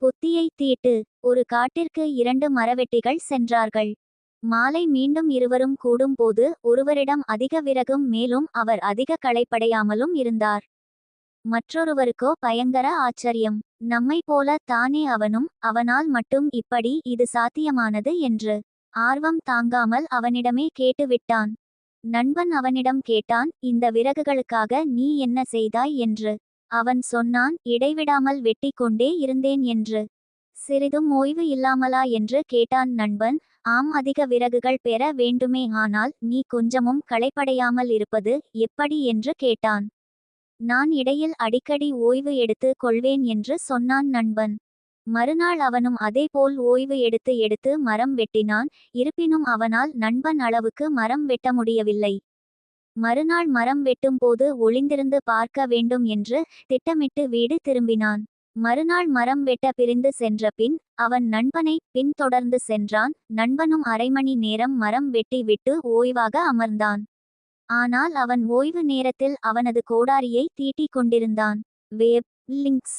புத்தியை தீட்டு. ஒரு காட்டிற்கு 2 மரவெட்டிகள் சென்றார்கள். மாலை மீண்டும் இருவரும் கூடும்போது ஒருவரிடம் அதிக விறகும் மேலும் அவர் அதிக களைப்படையாமலும் இருந்தார். மற்றொருவருக்கோ பயங்கர ஆச்சரியம். நம்மை போல தானே அவனும், அவனால் மட்டும் இப்படி இது சாத்தியமானது என்று ஆர்வம் தாங்காமல் அவனிடமே கேட்டுவிட்டான். நண்பன் அவனிடம் கேட்டான், இந்த விறகுகளுக்காக நீ என்ன செய்தாய் என்று. அவன் சொன்னான், இடைவிடாமல் வெட்டி கொண்டே இருந்தேன் என்று. சிறிதும் ஓய்வு இல்லாமலா என்று கேட்டான் நண்பன். ஆம், அதிக விறகுகள் பெற வேண்டுமே, ஆனால் நீ கொஞ்சமும் களைப்படையாமல் இருப்பது எப்படி என்று கேட்டான். நான் இடையில் அடிக்கடி ஓய்வு எடுத்து கொள்வேன் என்று சொன்னான் நண்பன். மறுநாள் அவனும் அதேபோல் ஓய்வு எடுத்து எடுத்து மரம் வெட்டினான். இருப்பினும் அவனால் நண்பன் அளவுக்கு மரம் வெட்ட முடியவில்லை. மறுநாள் மரம் வெட்டும்போது ஒளிந்திருந்து பார்க்க வேண்டும் என்று திட்டமிட்டு வீடு திரும்பினான். மறுநாள் மரம் வெட்ட பிரிந்து சென்ற பின் அவன் நண்பனை பின்தொடர்ந்து சென்றான். நண்பனும் அரை மணி நேரம் மரம் வெட்டி விட்டு ஓய்வாக அமர்ந்தான். ஆனால் அவன் ஓய்வு நேரத்தில் அவனது கோடாரியை தீட்டிக் கொண்டிருந்தான். Web links